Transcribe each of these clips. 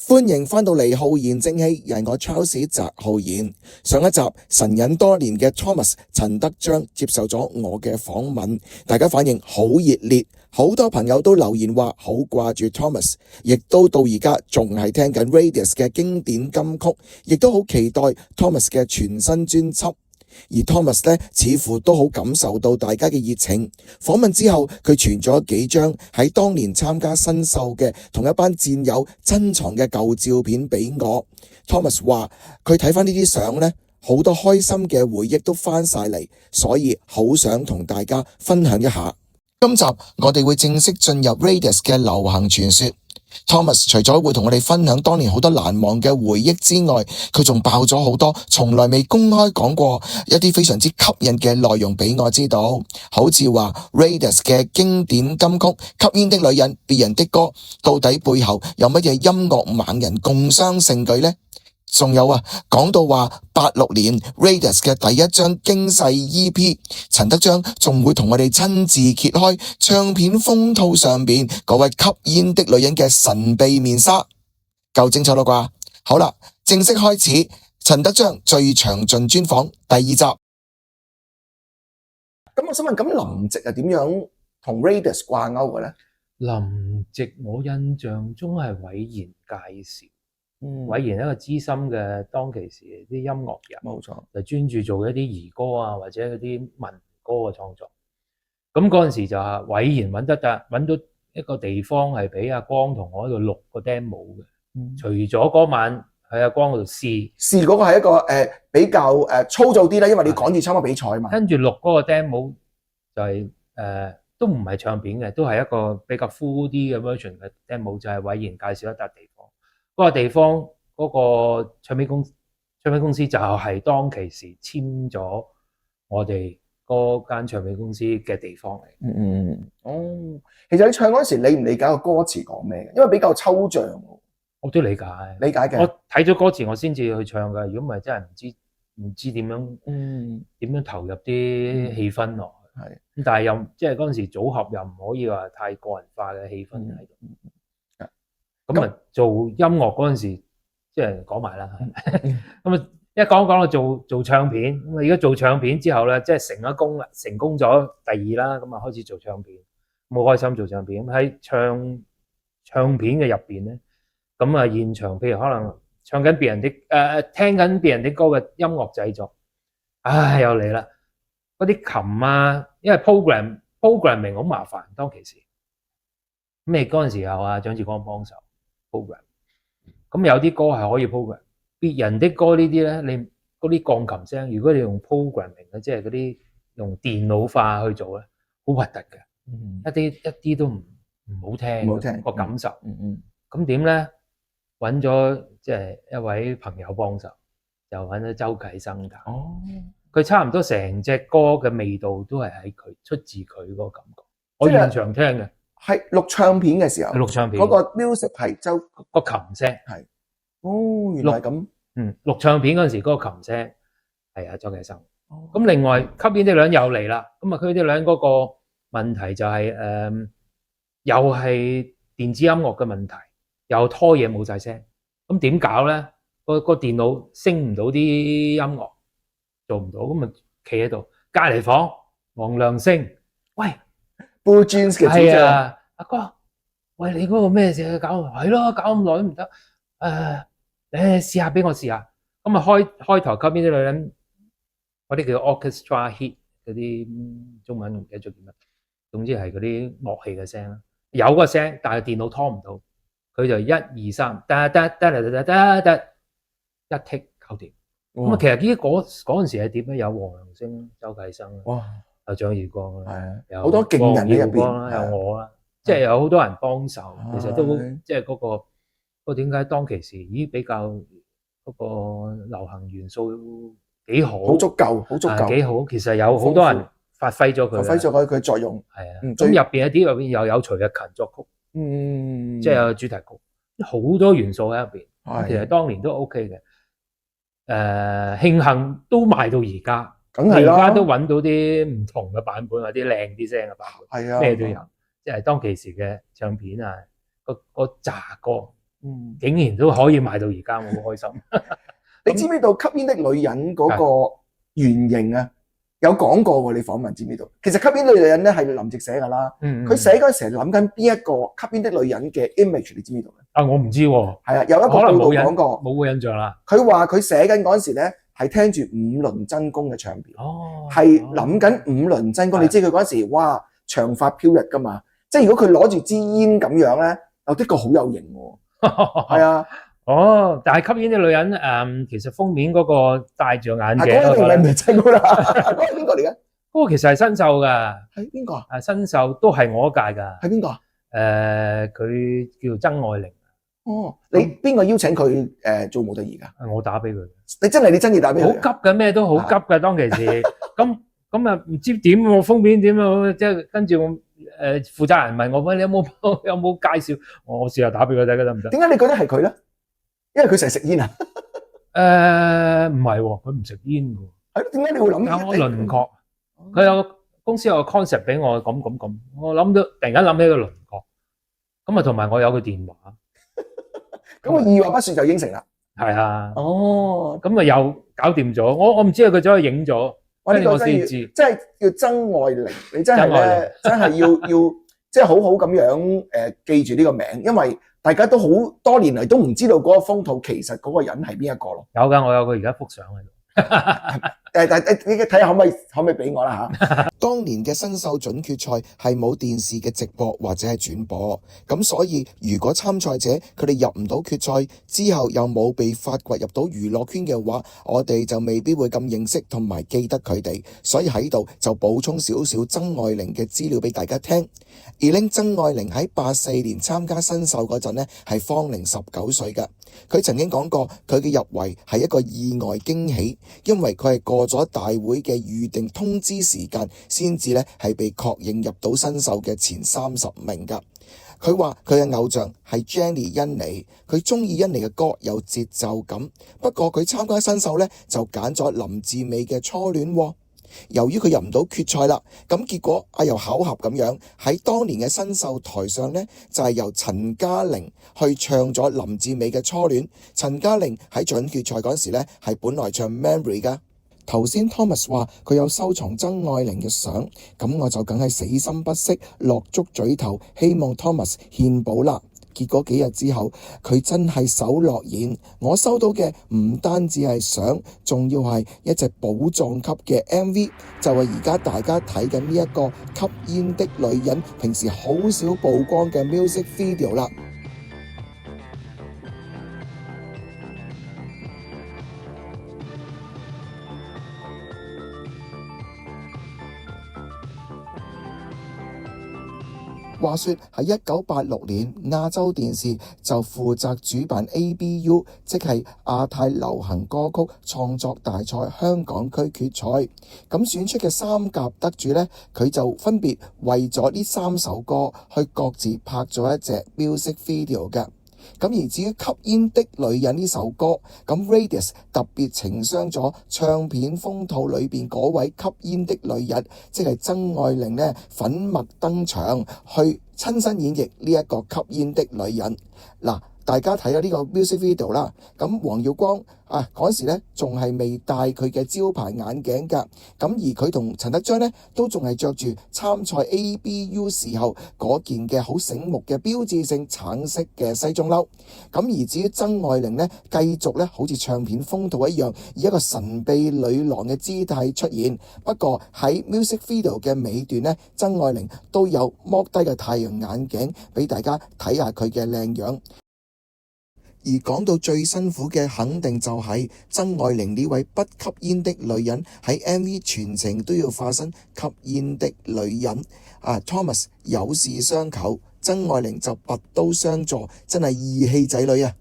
歡迎返到嚟浩然正氣，又係我 Charles 澤浩然。上一集神隱多年嘅 Thomas 陳德章接受咗我嘅訪問，大家反應好熱烈，好多朋友都留言話好掛住 Thomas， 亦都到而家仲係聽緊 Radius 嘅經典金曲，亦都好期待 Thomas 嘅全新專輯。而 Thomas 呢，似乎都好感受到大家嘅熱情。訪問之後，佢傳咗幾張喺當年參加新秀嘅同一班戰友珍藏嘅舊照片俾我。Thomas 話佢睇翻呢啲相呢，好多開心嘅回憶都翻晒嚟，所以好想同大家分享一下。今集我哋會正式進入 Radius 嘅流行傳說。Thomas 除咗會同我哋分享當年好多難忘嘅回憶之外，佢仲爆咗好多從來未公開講過一啲非常之吸引嘅內容俾我知道，好似話 Radius 嘅經典金曲《吸煙的女人》、別人的歌，到底背後有乜嘢音樂猛人共襄盛舉呢？仲有啊，講到話86年 Radius 嘅第一張驚世 EP， 陳德章仲會同我哋親自揭開唱片封套上邊嗰位吸煙的女人嘅神秘面紗，夠精彩啦啩？好啦，正式開始陳德章最詳盡專訪第二集。咁我想問，咁林夕係點樣同 Radius 掛鈎嘅呢？林夕我印象中係韋然介紹。韋然一個資深嘅當其時啲音樂人，冇錯，就專注做一啲兒歌啊，或者嗰啲民歌嘅創作。咁嗰陣時就係韋然揾到一個地方係俾阿光同我喺度錄個 demo 嘅。除咗嗰晚喺阿光嗰度試嗰個係一個比較粗糙啲啦，因為你趕住參加比賽嘛。跟住錄嗰個 demo 就係都唔係唱片嘅，都係一個比較 full 啲嘅 version 嘅 demo， 就係韋然介紹一笪地方。嗰個地方嗰個唱片公司就係當其時簽咗我哋嗰間唱片公司嘅地方嚟。其實你唱嗰時理唔理解個歌詞講咩？因為比較抽象。我都理解嘅。我睇咗歌詞我先至去唱㗎，如果唔係真係唔知點樣投入啲氣氛落去。咁但係又即係嗰陣時組合又唔可以話太個人化嘅氣氛喺度。咁啊，做音樂嗰陣時，即係講埋啦。咁啊，一講到做唱片，咁啊，而家做唱片之後咧，即係成功咗第二啦。咁啊，開始做唱片，好開心做唱片。喺唱片嘅入邊咧，咁啊，現場譬如可能唱緊別人的聽緊別人的歌嘅音樂製作，又嚟啦。嗰啲琴啊，因為 programming 好麻煩，當其時。咁嗰陣時候啊，蔣志光幫手。program， 咁有啲歌係可以 program， 別人的歌呢啲咧，你嗰啲鋼琴聲，如果你用 programming 嘅，即係嗰啲用電腦化去做咧，好核突嘅，一啲都唔好聽個感受。咁點咧？揾咗即係一位朋友幫手，就揾咗周啟生教。佢差唔多成隻歌嘅味道都係喺佢出自佢嗰個感覺。我現場聽嘅。係錄唱片嘅時候，嗰個 music 係周個琴聲係。原來係咁。錄唱片嗰陣時嗰個琴聲係周啟生。咁另外吸煙的女人又嚟啦。咁啊，吸煙的女人嗰個問題就係又係電子音樂嘅問題，又拖嘢冇晒聲。咁點搞咧？個電腦升唔到啲音樂，做唔到，咁啊企喺度。隔離房黃亮星，喂！Blue Jeans 嘅主唱，阿哥，喂，你嗰個咩事搞？係咯，搞咁耐都唔得。你試下俾我試下。咁啊開頭吸煙啲女人，嗰啲叫 orchestra hit 嗰啲中文唔記得咗叫乜，總之係嗰啲樂器嘅聲啦。有個聲，但係電腦拖唔到，佢就1 2 3，一剔搞掂。咁啊，其實呢嗰陣時係點咧？有黃良星、周啟生。有蔣義光啦，有好多勁人喺入邊，有我啦，即係有好多人幫手，其實都即係嗰個點解當其時比較嗰個流行元素幾好，好足夠，幾好。其實有好多人發揮咗佢作用。咁入邊又有徐日勤作曲，即係有主題曲，好多元素喺入邊。其實當年都 OK 嘅，慶幸都賣到而家。而家都揾到啲唔同嘅版本，或者靚啲聲嘅版本，咩都有。即係當其時嘅唱片啊，個炸歌竟然都可以賣到而家，我好開心。你知唔知道吸煙的女人嗰個原型啊？有講過喎，你訪問知唔知道？其實吸煙的女人咧係林夕寫㗎啦。佢寫嗰陣時諗緊邊一個吸煙的女人嘅 image，你知唔知道咧？啊，我唔知喎。係啊，有一個報道講過，冇個印象啦。佢話佢寫緊嗰陣時咧係聽住五輪真弓嘅唱片，係諗緊五輪真弓。你知佢嗰陣時哇長髮飄逸㗎嘛？即係如果佢攞住支煙咁樣咧，又的確好有型喎。係啊。但係吸煙的女人其實封面嗰個戴住眼鏡嗰個唔係真㗎啦，嗰個邊個嚟嘅？嗰個其實係新秀㗎。係邊個啊？新秀都係我一屆㗎。係邊個啊？佢叫曾愛玲。你邊個邀請佢做模特兒㗎？我打俾佢。你真係打俾佢？好急嘅，咩都好急嘅當其時。咁啊唔知點喎，封面點啊？即係跟住我負責人問我：喂，你有冇介紹？我試下打俾佢睇得唔得？點解你覺得係佢咧？因為佢成日食煙啊？唔係喎，佢唔食煙㗎。係咯，點解你會諗？有個輪廓，佢有公司有個 concept 俾我咁，我突然間諗起個輪廓。咁啊，同埋我有個電話。咁我二話不說就應承啦。係啊。咁啊又搞掂咗。我唔知佢走去影咗，跟住我先知。即係叫曾愛玲，你真係咧，真係要即係好好咁樣記住呢個名，因為大家都好多年嚟都唔知道嗰個風土其實嗰個人係邊一個咯。有㗎，我有個而家幅相喺度。但你睇下可唔可以俾我啦嚇？當年嘅新秀準決賽係冇電視嘅直播或者係轉播，咁所以如果參賽者佢哋入唔到決賽之後又冇被發掘入到娛樂圈嘅話，我哋就未必會咁認識同埋記得佢哋。所以喺度就補充少少曾愛玲嘅資料俾大家聽。而令曾愛玲喺84年參加新秀嗰陣呢，係芳齡19歲㗎。佢曾經講過，佢嘅入圍係一個意外驚喜，因為佢係過咗大會嘅預定通知時間，先至咧係被確認入到新秀嘅前30名㗎。佢話佢嘅偶像係 Jenny 甄妮，佢中意甄妮嘅歌有節奏感。不過佢參加新秀咧就揀咗林志美嘅初戀喎。由於佢入唔到決賽啦，咁結果又巧合咁樣喺當年嘅新秀台上呢，就係由陳嘉玲去唱咗林志美嘅初戀。陳嘉玲喺準決賽嗰時呢，係本來唱 Memory 噶。頭先 Thomas 話佢有收藏曾愛玲嘅相，咁我就梗係死心不息落足嘴頭，希望 Thomas 獻寶啦。結果幾日之後，佢真係手落攢，我收到嘅唔單止係相，仲要係一隻寶藏級嘅 MV，就係而家大家睇緊呢一個吸煙的女人，平時好少曝光嘅 music video 啦。話說喺1986年，亞洲電視就負責主辦 ABU， 即係亞太流行歌曲創作大賽香港區決賽。咁選出嘅3甲得主呢，佢就分別為咗呢3首歌去各自拍咗一隻 music video 㗎。咁而至於吸煙的女人呢首歌，咁 Radius 特別情商咗唱片封套裏邊嗰位吸煙的女人，即係曾愛玲呢，粉墨登場去親身演繹呢一個吸煙的女人。嗱，大家睇下呢個 music video 啦。咁黃耀光嗰時咧仲係未戴佢嘅招牌眼鏡㗎。咁而佢同陳德章咧都仲係着住參賽 ABU 時候嗰件嘅好醒目嘅標誌性橙色嘅西裝褸。咁而至於曾愛玲咧，繼續咧好似唱片封套一樣，以一個神秘女郎嘅姿態出現。不過喺 music video 嘅尾段咧，曾愛玲都有剝低個太陽眼鏡俾大家睇下佢嘅靚樣。而講到最辛苦嘅，肯定就係曾愛玲呢位不吸煙的女人喺 MV 全程都要化身吸煙的女人。Thomas 有事相求，曾愛玲就拔刀相助，真係義氣仔女啊！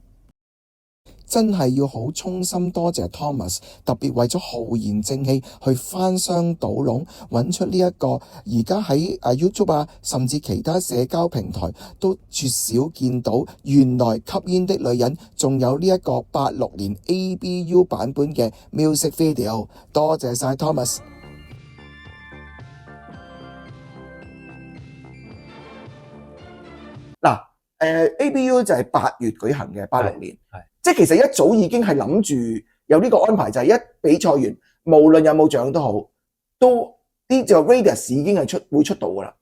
真係要好衷心多謝 Thomas， 特別為咗浩然正氣去翻箱倒籠，揾出呢一個而家喺YouTube甚至其他社交平台都絕少見到，原來吸煙的女人仲有呢一個86年 ABU 版本嘅 music video。多謝晒 Thomas。嗱， ABU 就係8月舉行嘅86年，即係其實一早已經係諗住有呢個安排，就係一比賽完，無論有冇獎都好，都呢就 Radius 已經係會出道噶啦。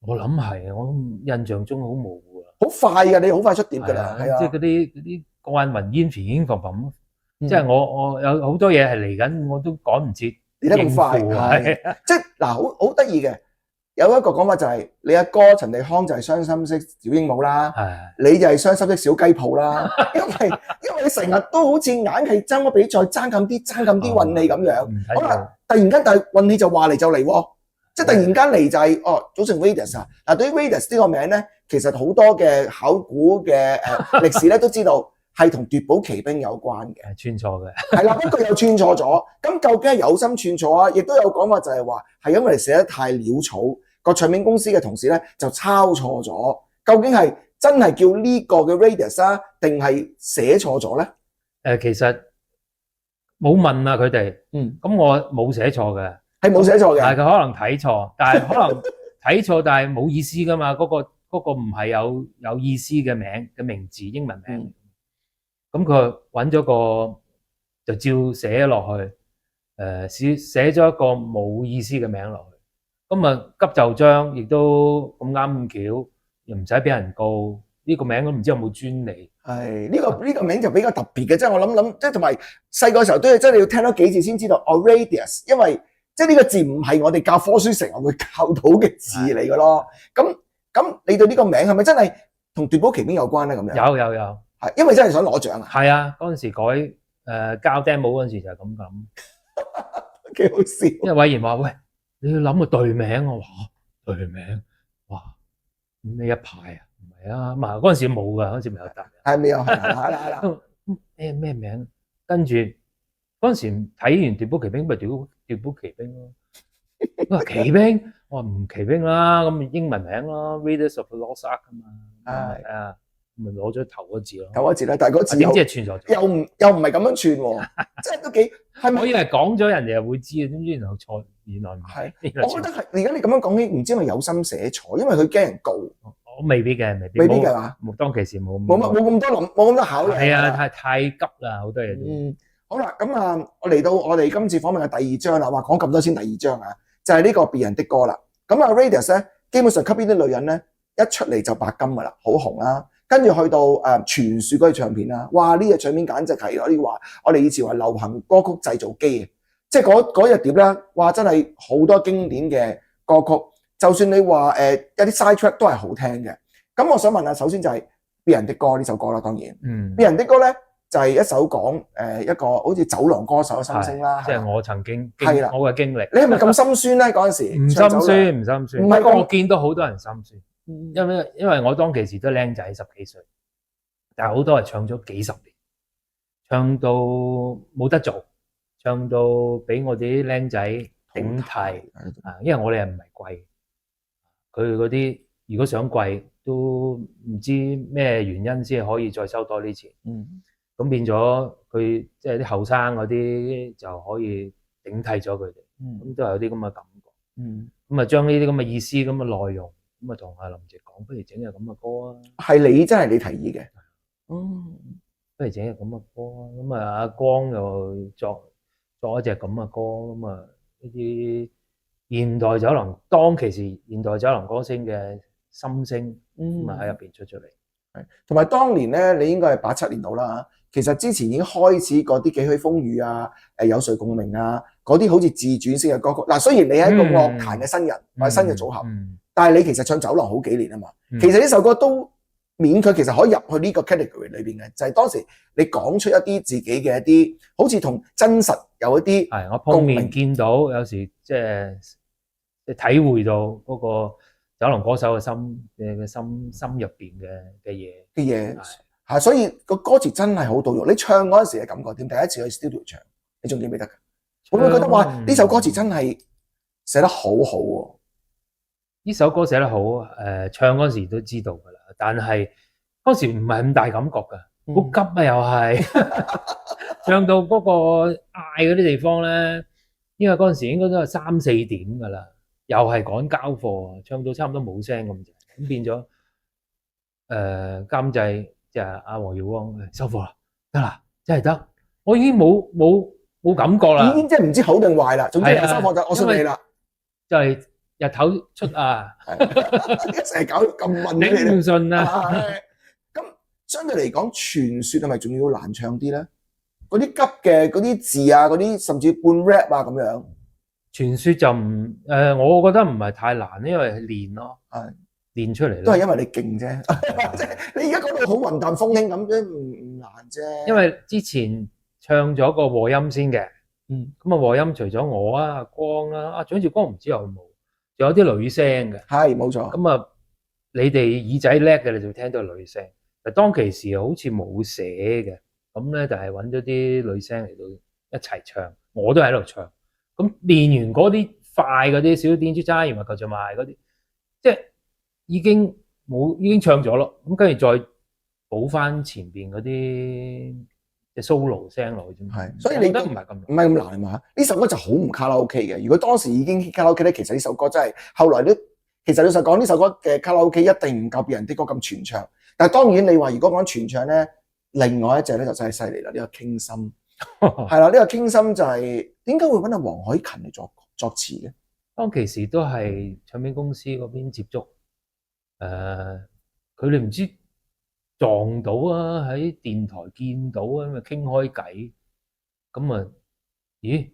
我諗係，我印象中好模糊啊，好快㗎，你好快出碟㗎啦，係啊，即係嗰啲過眼雲煙飄飄浮浮，即係我有好多嘢係嚟緊，我都趕唔切。嚟得咁快，係即係嗱，好得意嘅。有一個講法就係你阿哥陳地康就係傷心式小鸚鵡啦，你就係傷心式小雞泡啦，因為你成日都好似硬係爭個比賽爭咁啲運氣咁樣。好啦，突然間但係運氣就話嚟就嚟喎，即係突然間嚟就係組成 Radius 啊。嗱，對於 Radius 呢個名咧，其實好多嘅考古嘅歷史咧都知道係同奪寶奇兵有關嘅，串錯嘅，係啦，不過又串錯咗。咁究竟係有心串錯啊？亦都有講法就係話係因為你寫得太潦草。個唱片公司嘅同事咧就抄錯咗，究竟係真係叫呢個嘅 Radius 啊，定係寫錯咗咧？其實冇問啊佢哋，咁我冇寫錯嘅，係冇寫錯嘅，但係佢可能睇錯，但係可能睇錯，但係冇意思噶嘛，嗰個唔係有意思嘅名字英文名，咁佢揾咗個就照寫落去，寫咗一個冇意思嘅名落去。咁啊急就章，亦都咁啱咁巧，又唔使俾人告。呢個名都唔知有冇專利。係呢個名就比較特別嘅，即係我諗，即係同埋細個時候都係真係要聽多幾次先知道Radius，因為即係呢個字唔係我哋教科書成日會教到嘅字嚟嘅咯。咁你對呢個名係咪真係同奪寶奇兵有關咧？咁樣有，係因為真係想攞獎啊。係啊，嗰陣時改交 demo 嗰陣時就係咁諗，幾好笑。因為委員話喂。你要諗個隊名，我話隊名，哇咩一派啊？唔係啊，嘛嗰陣時冇噶，嗰陣時未有得，係未有係咩名？跟住嗰陣時睇完奪寶奇兵，咪奪寶奇兵咯。我話奇兵，我話唔奇兵啦，咁英文名咯 ，Raiders of the Lost Ark 噶嘛，係啊，咪攞咗頭嗰字咯。頭嗰字啦，但係嗰字點知係串咗，又唔係咁樣串喎，即係都幾係咪？我以為講咗人哋又會知嘅，點知然後錯。原來唔係，我覺得係。而家你咁樣講起，唔知係咪有心寫錯，因為佢驚人告。我未必嘅，未必嘅嘛。當其時冇咁多諗，冇咁多考慮。係啊，太急啦，好多嘢都。好啦，咁啊，我嚟到我哋今次訪問嘅第二章啦。話講咁多先，第二章啊，就係呢個別人的歌啦。咁啊 ，Radius 咧，基本上吸呢啲女人咧，一出嚟就白金噶啦，好紅啦。跟住去到傳說嗰隻唱片啦，哇！呢隻唱片簡直係可以話，我哋以前話流行歌曲製造機嘅。即係嗰日碟咧，哇！真係好多經典嘅歌曲，就算你話有啲 side track 都係好聽嘅。咁我想問下，首先就係《別人的歌》呢首歌啦，當然，別人的歌咧就係一首講一個好似酒廊歌手嘅心聲啦。即係我曾經係啦，我嘅經歷。你係咪咁心酸咧？嗰陣時唔心酸，唔心酸。唔係我見到好多人心酸，因為我當其時都僆仔，10幾歲，但係好多係唱咗幾十年，唱到冇得做。唱到俾我哋啲僆仔頂替啊！因為我哋係唔係貴，佢嗰啲如果想貴都唔知咩原因先可以再收多啲錢。咁變咗佢即係啲後生嗰啲就可以頂替咗佢哋。咁都係有啲咁嘅感覺。咁啊將呢啲咁嘅意思咁嘅內容咁啊同阿林夕講，不如整隻咁嘅歌啊！係你真係你提議嘅。不如整隻咁嘅歌啊！咁啊阿光又作一隻咁嘅歌，咁啊呢啲現代酒廊當其時現代酒廊歌星嘅心聲，咁啊喺入邊出嚟。係，同埋當年咧，你應該係87年度啦。其實之前已經開始嗰啲幾許風雨啊，有誰共鳴啊，嗰啲好似自傳式嘅歌曲。嗱，雖然你係一個樂壇嘅新人或者新嘅組合，但係你其實唱酒廊好幾年啊嘛。其實呢首歌都勉強其實可以入去呢個 category 裏邊嘅，就係當時你講出一啲自己嘅一啲，好似同真實有一啲係我碰面見到，有時即係體會到嗰個酒廊歌手嘅心入邊嘅嘢嚇，所以個歌詞真係好到肉。你唱嗰陣時嘅感覺點？第一次去 studio 唱，你仲記唔記得㗎？會唔會覺得話呢首歌詞真係寫得好好喎？呢首歌寫得好，唱嗰時都知道㗎啦，但係嗰時唔係咁大感覺㗎，好急啊又係，唱到嗰個嗌嗰啲地方咧，因為嗰陣時應該都係3、4點㗎啦，又係趕交貨，唱到差唔多冇聲咁滯，咁變咗監製即係阿黃耀光收貨啦，得啦，真係得，我已經冇感覺啦，已經即係唔知好定壞啦。總之收貨就我信你啦。就係日頭出啊，成日搞到咁混嘅，頂唔順啊！咁相對嚟講，傳說係咪仲要難唱啲咧？嗰啲急嘅嗰啲字啊，嗰啲甚至半 rap 啊咁樣。傳說就我覺得唔係太難，因為練咯，練出嚟都係因為你勁啫。即係你而家講到好雲淡風輕咁啫，唔難啫。因為之前唱咗個和音先嘅，咁啊和音除咗我啊、阿光啊、蔣志光唔知有冇，仲有啲女聲嘅。係冇錯。咁啊，你哋耳仔叻嘅，你就聽到女聲。但當其時好似冇寫嘅，咁咧就係揾咗啲女聲嚟到一齊唱，我都喺度唱。咁練完嗰啲快嗰啲小電珠齋，然後就賣嗰啲，即係已經唱咗咯。咁跟住再補翻前邊嗰啲即係 solo 聲落去啫。係，所以你覺得唔係咁難係嘛？呢首歌就好唔卡拉 OK 嘅。如果當時已經卡拉 OK 咧，其實呢首歌真係後來都其實老實講，呢首歌嘅卡拉 OK 一定唔夠別人啲歌咁傳唱。但係當然你話如果講傳唱咧，另外一隻咧就真係犀利啦。呢個傾心係啦，呢個傾心就係點解會揾阿黃凱芹嚟作詞嘅？當其時都係唱片公司嗰邊接觸，佢哋唔知撞到啊，喺電台見到啊，咁啊傾開偈，咁啊，咦，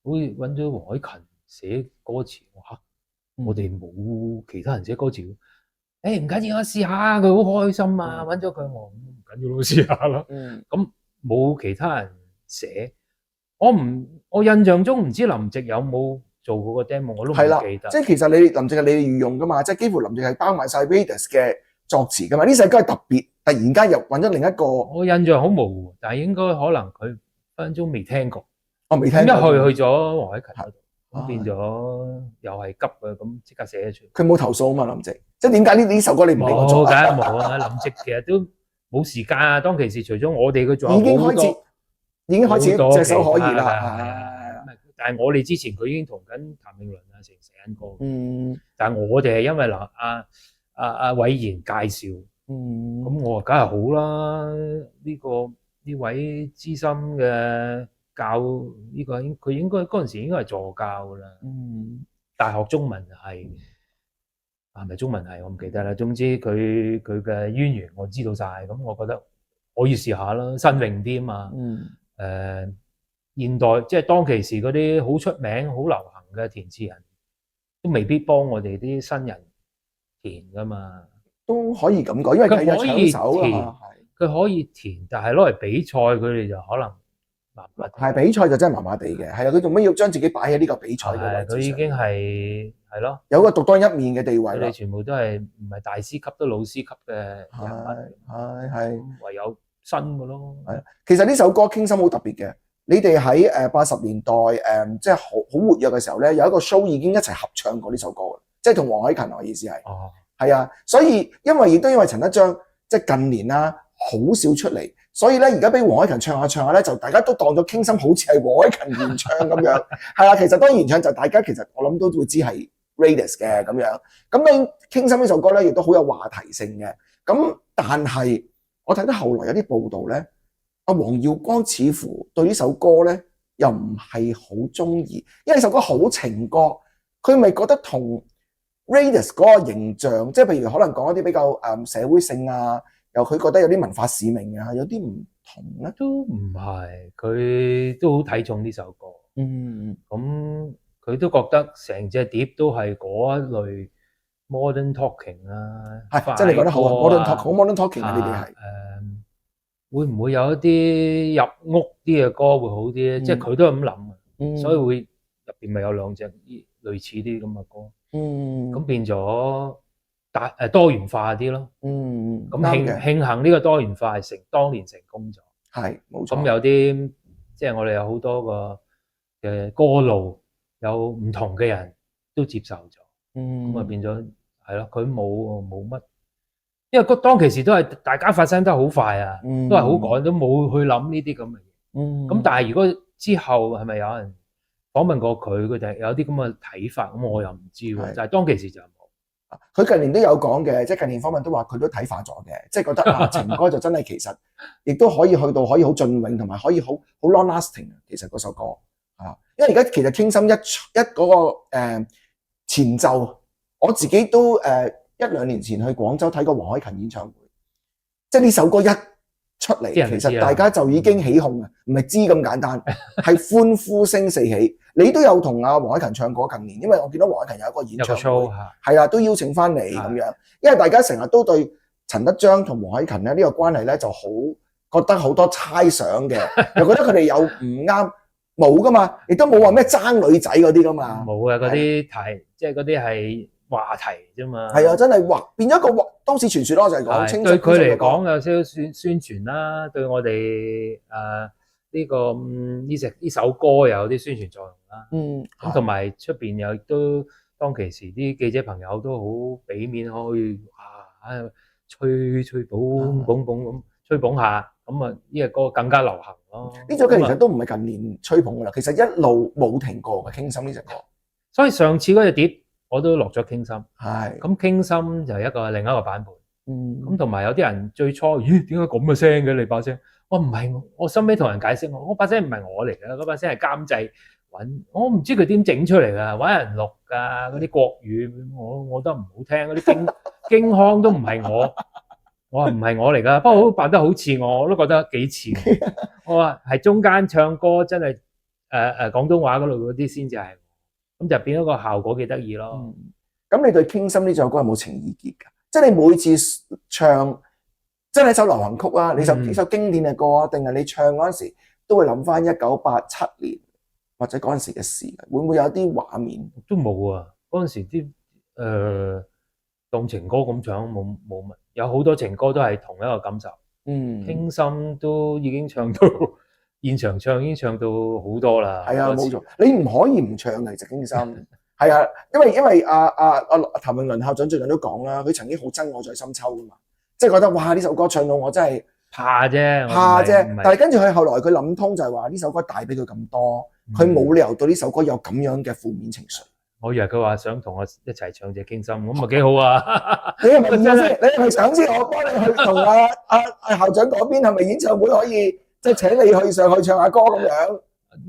好似揾咗黃凱芹寫歌詞，我哋冇其他人寫歌詞，唔緊要啊，試下佢好開心啊，揾咗佢我唔緊要，試下啦，咁冇其他人寫，我印象中唔知林夕有冇做過個 demo， 我都唔記得。即係其實林夕係你哋御用噶嘛，即係幾乎林夕係包埋晒 Raidas 嘅作詞噶嘛。呢首歌係特別，突然間又揾咗另一個。我印象好模糊，但係應該可能佢分分鐘未聽過。未聽過。去咗黃凱芹嗰度，咁變咗又係急嘅，咁即刻寫咗出嚟。佢冇投訴啊嘛，林夕。即係點解呢首歌你唔俾我做？梗係冇啊！林夕其實都冇時間啊。當其時除咗我哋，佢仲有已經開始隻手可以啦。但係我哋之前佢已經同緊譚詠麟啊成寫緊歌。但係我哋係因為阿偉賢介紹，咁我話梗係好啦。呢位資深嘅教呢個佢應該嗰陣時應該係助教㗎啦。大學中文係咪中文係我唔記得啦。總之佢嘅淵源我知道晒，咁我覺得可以試下啦，新穎啲啊嘛。現代即係當其時嗰啲好出名、好流行嘅填詞人，都未必幫我哋啲新人填噶嘛。都可以咁講，因為佢可以填，佢可以填，但係攞嚟比賽，佢哋就可能麻麻地。係比賽就真係麻麻地嘅，係啊！佢做咩要將自己擺喺呢個比賽嘅位置上？佢已經係咯，有個獨當一面嘅地位。佢哋全部都係唔係大師級，都老師級嘅人物。係唯有新嘅咯。係，其實呢首歌傾心好特別嘅。你哋喺80年代即係好活躍嘅時候咧，有一個 show 已經一齊合唱過呢首歌嘅，即係同黃凱芹我意思係，係啊，所以因為陳德章即係近年啦好少出嚟，所以咧而家俾黃凱芹唱下咧，就大家都當咗傾心好似係黃凱芹原唱咁樣，係啦，其實當然原唱就大家其實我諗都會知係 Raidas 嘅咁樣，咁你傾心呢首歌咧亦都好有話題性嘅，咁但係我睇到後來有啲報道咧。阿黃耀光似乎對呢首歌咧又唔係好中意，因為呢首歌好情歌，佢咪覺得同 Raidas 嗰個形象，即係譬如可能講一啲比較社會性啊，又佢覺得有啲文化使命啊，有啲唔同咧。都唔係，佢都好睇重呢首歌。咁佢都覺得成隻碟都係嗰一類 modern talking 啊，係，即係你講得好啊 ，modern talking 啊，呢啲係。會唔會有一啲入屋啲嘅歌會好啲咧？即係佢都係咁諗，所以會入邊咪有兩隻類似啲咁嘅歌。咁變咗多元化啲咯。咁慶幸呢個多元化係當年成功咗。係，冇錯。咁有啲即係我哋有好多個嘅歌路，有唔同嘅人都接受咗。咁啊變咗係咯，佢冇乜。因為當其時都係大家發生得好快啊，都係好趕，都冇去諗呢啲咁嘅嘢。咁但係如果之後係咪有人訪問過佢哋有啲咁嘅睇法？咁我又唔知喎。就係當其時就冇。佢近年都有講嘅，即係近年訪問都話佢都睇化咗嘅，即係覺得情歌就真係其實亦都可以去到可以好雋永，同埋可以好 long lasting 其實嗰首歌因為而家其實傾心一嗰個前奏，我自己都1-2年前去廣州睇過黃凱芹演唱會，即係呢首歌一出嚟，其實大家就已經起哄啊，唔係知咁簡單，係歡呼聲四起。你都有同阿黃凱芹唱過近年，因為我見到黃凱芹有一個演唱會，係啦，都邀請翻嚟咁樣。因為大家成日都對陳德章同黃凱芹咧呢個關係咧就好覺得好多猜想嘅，又覺得佢哋有唔啱，冇噶嘛，亦都冇話咩爭女仔嗰啲噶嘛，冇啊，嗰啲題即係嗰啲係話題啫嘛。係啊，真係變咗一個都市傳說咯，就係講對佢嚟講有少少宣傳啦，對我哋呢首歌又有啲宣傳作用啦。咁同埋出邊又都當其時啲記者朋友都好俾面可以吹捧咁吹捧下，咁啊呢個歌更加流行咯。呢首歌其實都唔係近年吹捧噶啦，其實一路冇停過嘅傾心呢隻歌。所以上次嗰隻碟我都落咗傾心，係咁傾心就係另一個版本。咁同埋有啲人最初咦點解咁嘅聲嘅你把聲？我唔係我收尾同人解釋我把聲唔係我嚟嘅，嗰把聲係監製揾，我唔知佢點整出嚟㗎，揾人錄㗎嗰啲國語，我覺得唔好聽，嗰啲京腔都唔係我話唔係我嚟㗎，不過扮得好似我都覺得幾似。我話係中間唱歌真係廣東話嗰度嗰啲先至係，咁就變咗個效果幾得意咯。咁你對傾心呢首歌有冇情意結㗎？即係你每次唱真係一首流行曲啊，你呢首經典嘅歌啊，定係你唱嗰陣時都會諗翻1987年或者嗰陣時嘅事，會唔會有啲畫面？都冇啊，嗰陣時啲當情歌咁唱冇乜，有好多情歌都係同一個感受。傾心都已經唱到現場唱已經唱到好多啦。係啊，冇錯，你唔可以唔唱嘅，其實傾心。係啊，因為譚詠麟校長最近都講啦，佢曾經好憎我在深秋噶嘛，即係覺得哇呢首歌唱到我真係怕啫，但係跟住佢後來佢諗通就係話呢首歌帶俾佢咁多，佢冇理由對呢首歌有咁樣嘅負面情緒。我以為佢話想同我一齊唱隻傾心，咁咪幾好啊！你係咪真係你係咪想知我幫你去同校長嗰邊係咪演唱會可以即係請你去上去唱下歌咁樣？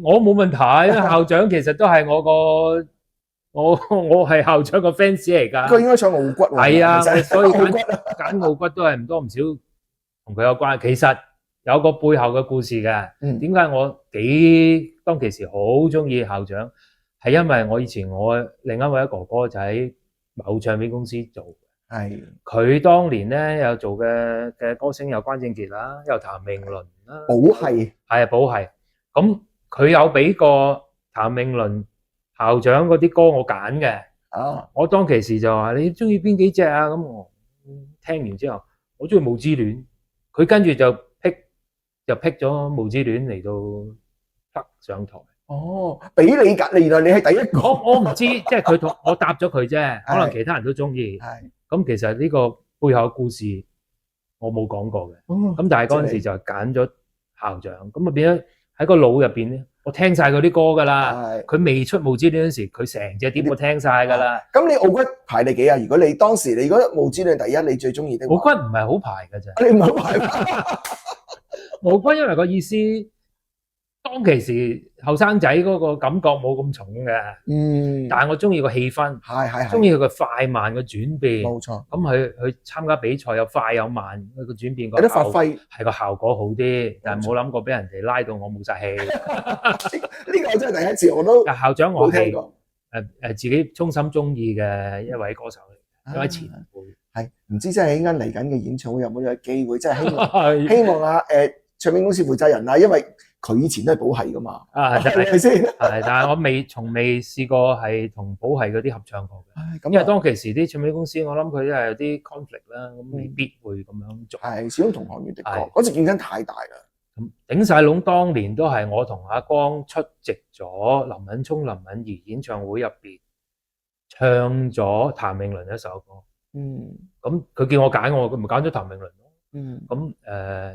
我冇問題，因為校長其實都係我係校長個 fans 嚟㗎。佢應該唱傲骨喎。係啊，所以揀傲骨都係唔多唔少同佢有關。其實有個背後嘅故事嘅。點解我當其時好中意校長？係因為我以前我另一位哥哥就喺某唱片公司做。係。佢當年咧有做嘅歌星有關正傑啦，有譚詠麟啦。寶係。係啊，寶係。咁佢有俾過譚詠麟校長嗰啲歌我揀嘅，我當其時就話你中意邊幾隻啊？咁我聽完之後，我中意《霧之戀》，佢跟住就pick 咗《霧之戀》嚟到北上台。哦，俾你揀，原來你係第一個。我唔知，即係佢同我答咗佢啫，可能其他人都中意。係咁，其實呢個背後嘅故事我冇講過嘅。咁但係嗰陣時就揀咗校長，咁啊變咗喺個腦入邊咧。我聽晒嗰啲歌噶啦，佢未出霧之戀嗰時，佢成隻碟我聽晒噶啦。咁你傲骨排你幾啊？如果你當時你覺得霧之戀第一，你最中意的話？傲骨唔係好排噶咋？你唔好排。傲骨因為個意思，當其時後生仔嗰個感覺冇咁重嘅。但係我中意個氣氛，中意佢個快慢嘅轉變。冇錯。咁佢參加比賽有快有慢，佢個轉變有得發揮，係個效果好啲。但係冇諗過俾人哋拉到我冇晒氣。呢個真係第一次，我都校長我係自己衷心中意嘅一位歌手嚟，一位前輩。係唔知真係依家嚟緊嘅演唱會有冇有機會？真係希望唱片公司負責人啊，因為佢以前都係寶係噶嘛，係咪先？係，但係我從未試過係同寶係嗰啲合唱過嘅。因為當其時啲唱片公司，我諗佢都係有啲 conflict 啦，咁未必會咁樣做。係，始終同行業的確，嗰次競爭太大啦。咁頂晒籠，當年都係我同阿光出席咗林敏聰、林敏怡演唱會入邊，唱咗譚詠麟一首歌。咁佢叫我揀，佢咪揀咗譚詠麟咯。咁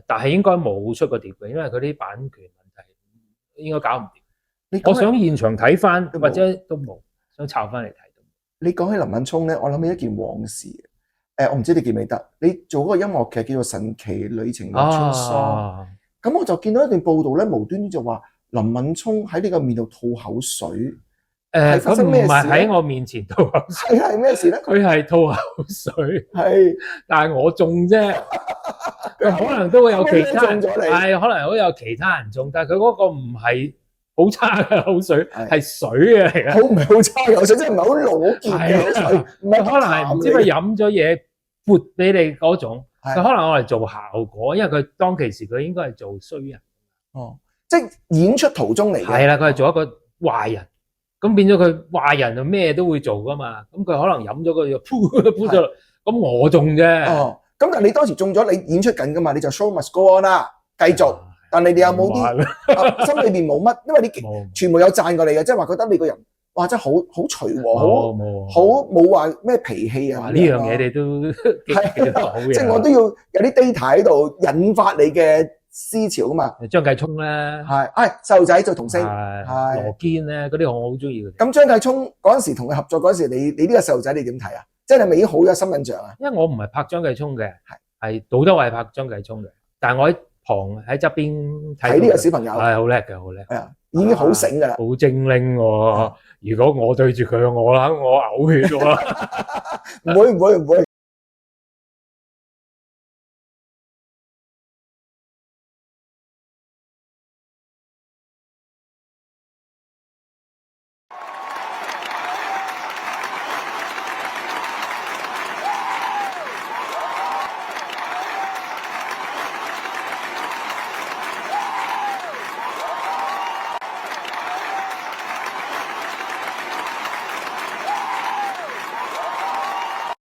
但係應該冇出過碟嘅，因為佢啲版權問題應該搞唔掂。我想現場睇翻，或者都冇，想抄翻嚟睇到。你講起林敏聰咧，我諗起一件往事。我唔知你記唔記得，你做嗰個音樂劇叫做《神奇旅程》嘅穿梭。咁我就見到一段報道咧，無端端就話林敏聰喺呢個面度吐口水。發生咩事？佢唔係喺我面前吐口水，係咩事咧？佢係吐口水，係，但係我中啫。可能都會有其他人，中咗你係可能會有其他人中，但係佢嗰個唔係好差嘅口水，係水啊嚟嘅。好唔係好差嘅口水，即係唔係好攞健嘅口水，唔係可能係唔知佢飲咗嘢潑俾你嗰種，佢可能我嚟做效果，因為佢當其時佢應該係做衰人。即係演出途中嚟嘅。係啦，佢係做一個壞人，咁變咗佢壞人就咩都會做噶嘛，咁佢可能飲咗個嘢噗咗，咁我中啫。咁但係你當時中咗，你演出緊噶嘛，你就 show must go on 啦，繼續。但係你有冇啲心裏邊冇乜？因為你全部有讚過你嘅，即係話覺得你個人哇真係好隨和，好冇話咩脾氣啊。呢樣嘢你都幾好嘅。即係我都要有啲 data 喺度引發你嘅思潮啊嘛。張繼聰咧，細路仔做童星，羅堅咧，嗰啲我好中意嘅。咁張繼聰嗰陣時同佢合作嗰陣時，你呢個細路仔你點睇啊？即係你咪已經好有新印象啊？因為我唔係拍張繼聰嘅，係杜德偉拍張繼聰嘅，但係我喺旁喺側邊睇呢個小朋友，係好叻嘅，好叻，已經好醒噶啦，好精靈喎。如果我對住佢，我嘔血喎。唔會，